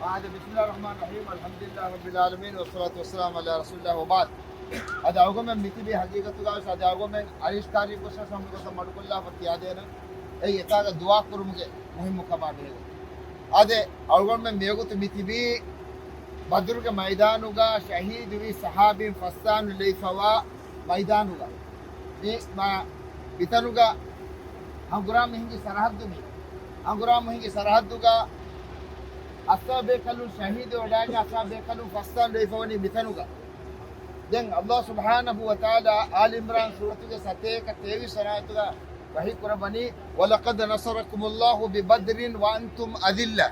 هذا بسم الله الرحمن الرحيم الحمد لله رب العالمين والصلاة والسلام على رسول الله وبعد هذا أقوم من مثل حقيقة الله هذا أقوم من عريش كاري بس هم بس مدرك الله فتيادنا أي يتاعد دعاء كرمك مهم كما به هذا أقوم من بيجوت مثل بدر के मैदानुगा शहीद हुई सहाबी फस्तान लेफवा मैदानुगा ये मा बितनुगा अंगुराम हिंगी सरहद्दुगा असाबेकलु शहीद वडागा असाबेकलु फस्तान लेफवनी बितनुगा दें अल्लाह सुब्हानहु व तआला आल इमरान सूरत के 23 सरायतुगा वही कुरबनी वलक़द नसरकुमुल्लाहु बिबद्रिन व अंतुम अदिल्ला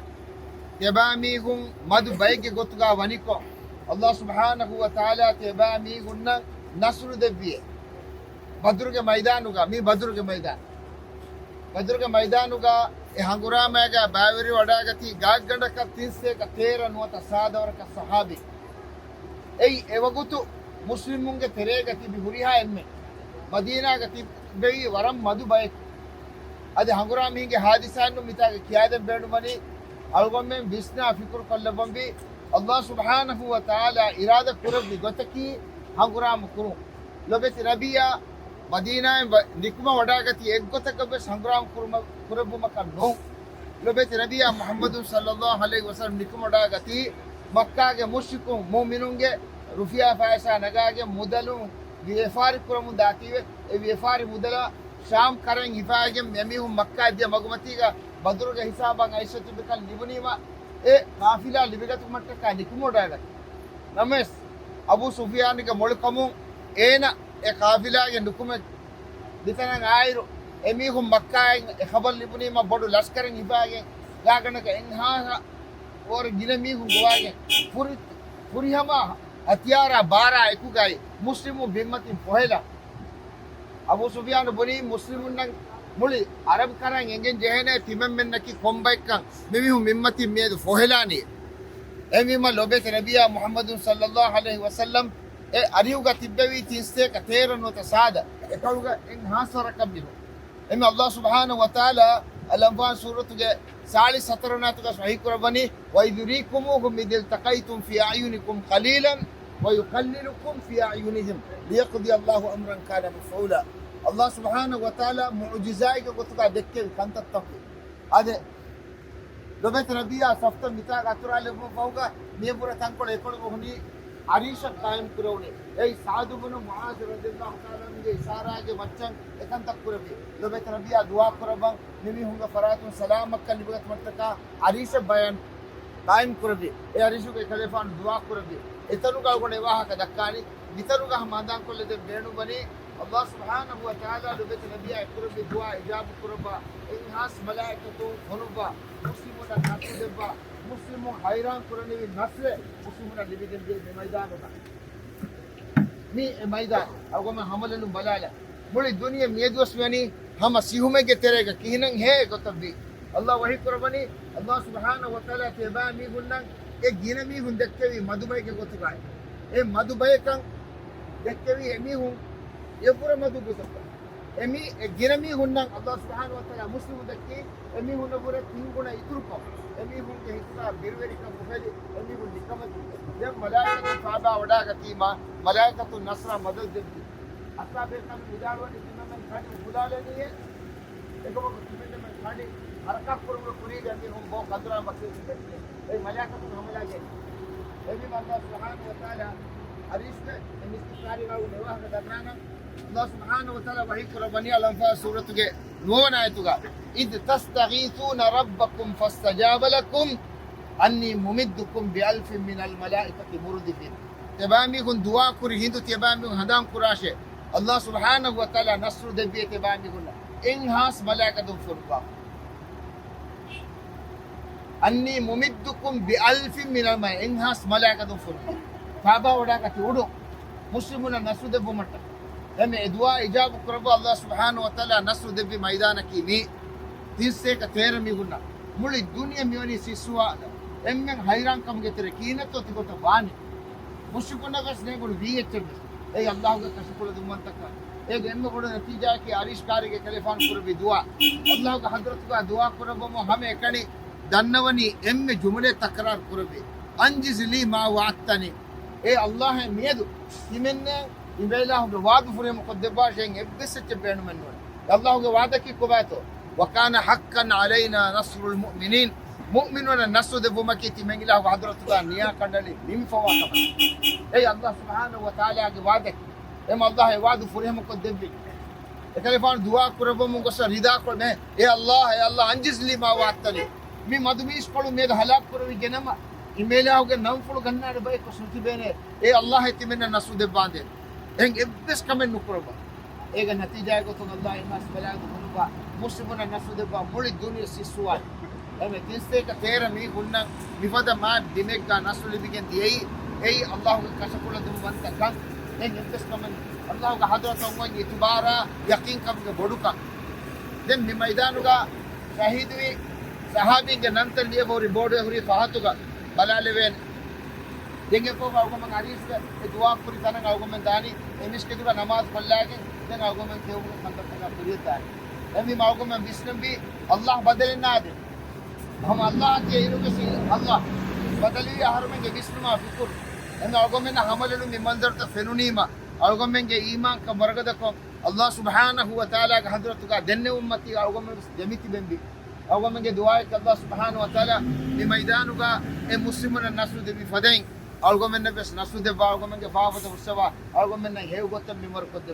तेबामीगुं मधु बैगे गोतुगा वनिको अल्लाह सुब्हानहु व तआला तेबामीगुन्न नस्र देविए बद्र के मैदानुगा ए हंगुरामेगा बावरी वडागति गागंड का 3 का 13 नुवत सादवर का सहाबी ए एवगुतु मुस्लिमुं के तेरेगति बिहुरिहा एम्मे मदीना गति बेई वरम मधु बैक अदे हंगुराम हिंगे हादिसानु मितागे कियादे बेडु मनी अलगोमे बिस्ना फिक्र कल्लबंबी अल्लाह सुब्हानहु व तआला इरादा कुरबी गोतकी हंगुराम कुरु लोबेति रबिया मदीना निकुमा वडागति एक गोतकबे हंगुराम कुरबु मका नो लोबेति रबिया मुहम्मद सल्लल्लाहु अलैहि वसल्लम निकुमा वडागति मक्का के मुश्रिकु मोमिनुंगे रुफिया फायसा नगागे मुदलु व्यापारी कुरमु दातीवे ए व्यापारी मुदला शाम करें हिफागे यमीहु मक्का दिया मगमतीगा बदर के हिसाब ऐसे बिकल निबुनीमा ए काफिला लिबिगत मट्ट का निकुमोडागा नमेस अबू सुफियान के मोलकमु एना ए काफिला के नुकुमे दितना आयरो एमीहु मक्का ए खबर लिबुनीमा बडु लश्कर हिफागे गागन के इन्हा और गिनमीहु गोवागे पूरी हमा हथियारा 12 एकुगाई मुस्लिमु बिम्मति पोहेला अबू सुफियान बनी मुस्लिमुन मुली अरब करंग एंगेन जेहने तिमम में नकी कोम्बाइका मिमिहु मिम्मति मेद फोहेलानी एमिमा लोबेत नबिया मुहम्मद सल्लल्लाहु अलैहि वसल्लम ए अरियुगा तिब्बेवी 3 का 13 नो तसादा एकलुगा इन हासर कबिलो एम अल्लाह सुब्हानहु व तआला अल-अनफाल सूरत के 17 ना तो सही कुरबानी व युरीकुमुहुम बिल तक़ैतुम फी अयुनिकुम क़लीलन व युक़ल्लिलुकुम फी अयुनिहिम लियक़दी अल्लाहु अमरन काना मफ़ऊला अल्लाह सुब्हानहु व तआला मुअजिज़ाए के गोतका देखे कंत तक आदे लोबेत नबिया सफ्त मिता गातुराले फौगा नेपुरा तंकोल एकोल होनी अरीश कायम कुरवने ए सादु बिन मुआज रदियल्लाहु तआला के इशारा के बच्चन एकन तक कुरबी लोबेत नबिया दुआ कुरबं निमी हुंगा फरातुन सलाम मक्का लिबगत मत्तका अरीश बयान कायम कुरबी ए अरीश के खलीफान दुआ कुरबी इतनु का गोने वाह का दक्कानी इतनु का हमादान को ले बेणु बनी अल्लाह सुब्हानहु व तआला लोबेत नबिया कुरबी दुआ इजाब कुरबा इनहास मलाइकतु हुनुबा मुस्लिमुना नातु देबा मुस्लिमो हैरान कुरने नस्ले मुस्लिमुना लिबिदन दे मैदान होता मी मैदान अगो में हमलन बलाला मुड़ी दुनिया मेदवस वेनी हम सिहुमे के तेरे का किहनंग है गोतबी अल्लाह वही कुरबानी अल्लाह सुब्हानहु व तआला तेबा मी गुन्नंग एक गिन मी हुन देखकेवी मधुबई के गोतबाय ए मधुबई कंग देखकेवी एमी हूं ये पूरा मधु गोतबा एमी एक गिन मी हुन्नंग अल्लाह सुब्हानहु व तआला मुस्लिम देखके एमी हुन पूरे 3 गुना इतुरको एमी हुन के हिस्सा बिरवेरी का मुफेली एमी हुन निकमत जब मलाइकतु साबा वडागतीमा मलाइकतु नसरा मदद देती असाबे का उदाहरण में खाली बुला लेनी है देखो में खाली हरकत पूरी जाती हम वो कदरा मक्के से देखते ए मलाइकतु हमला के ए भी अल्लाह सुब्हानहु व तआला हरीश में इसकी सारी का नेवा का दरनाना अल्लाह सुब्हानहु व तआला वही कुरबानी अल-अनफाल सूरत के 9 आयतुगा इद तस्तगीथून रब्बकुम फस्तजाब लकुम अन्नी मुमिद्दुकुम बिअल्फिन मिनल मलाइकति मुर्दिफिन तबामी गुन दुआ कुरी हिंदू तबामी हदाम कुराशे अल्लाह सुब्हानहु व तआला नस्र देबिए तबामी गुन इनहास मलाइकतु फुरका अन्नी मुमिद्दुकुम बिअल्फिन मिनल मलाइकति इनहास मलाइकतु फुरका फाबा वडा का उडो मुस्लिमुना नस्र देबो मट एमे दुआ इजाब करबो अल्लाह सुब्हानहु व तआला नस्र देबी मैदान की मी 3 का 13 मी गुना मुली दुनिया मियोनी सिसुआ एम्मे हैरान कम के तेरे कीने तो तिको तो वानी मुश्किल का स्नेह गुण वी एचबी ए अल्लाह का कशकुल दुमन तक एक एम्मे गुण नतीजा की आरिश कारी के खलीफान कुरबी दुआ अल्लाह का हजरत का दुआ करबो हमें कणी දන්නවනි එම්මෙ ජුමලේ තක්රාර් කරබේ අන්ජිස්ලි මා වඅත්තනි ඒ අල්ලාහ් මියදු ඉමෙන්නේ ඉබේලාහුගේ වාද ෆුරේ මුකද්දබාෂෙන් එබ්බෙසච්ච බේනුමන්නෝ අල්ලාහ්ගේ වාදකි කොබාතෝ وكان حقا علينا نصر المؤمنين مؤمنون نصر دبومكيتي من الله وحضرتك نيا كندلي من فواكب اي الله سبحانه وتعالى وعدك اما الله وعد فرهم قدبي اكلفان دعاء قربو من قصر رضا قل میں اے اللہ انجز لي ما وعدتني می مدمیش قلو مید ہلاک کروی جنما ایمیلا ہوگے نمفل گننا بے کو سنتی بینے اے اللہ تمنا نصر دباندے ان ابس کمن نکربا ایک نتیجہ کو تو اللہ الناس بلا کو مسلمون نصر دبا مول دنیا سسوال اما تنستے کا تیرا می گننا بفدا ما دمک کا نصر لبگن دی اي الله كشكل دم وانت كان ان ابس کمن الله کا حضرت عمر اعتبارا یقین کم بڑوکا دن می میدانوگا شہید وی صحابی کے ننتر لیے وہ ریبورڈ ہوری فہاتوگا بلالوین دنگے کو اوگو من حدیث کے دعا پوری تنگ اوگو من دانی امس کے دعا نماز پڑھ لاگے دن اوگو من کے مطلب کا پوری دانی امی اوگو من بسم بھی اللہ بدل نہ دے ہم اللہ کے ایرو کے اللہ بدلی ہر میں کے بسم ما فکر ان اوگو من حملن من منظر تفنونیما اوگو من کے ایمان کا برکت کو اللہ سبحانہ و تعالی کا حضرت کا دن امتی اوگو من جمیتی بندی اوگو من کے دعا ہے کہ اللہ سبحانہ و تعالی می میدانو کا اے مسلمان نصر دے بھی فدائیں اوگو من نبس نصر دے با اوگو من کے فاوت و سوا اوگو من ہے گوتم می مر کو دے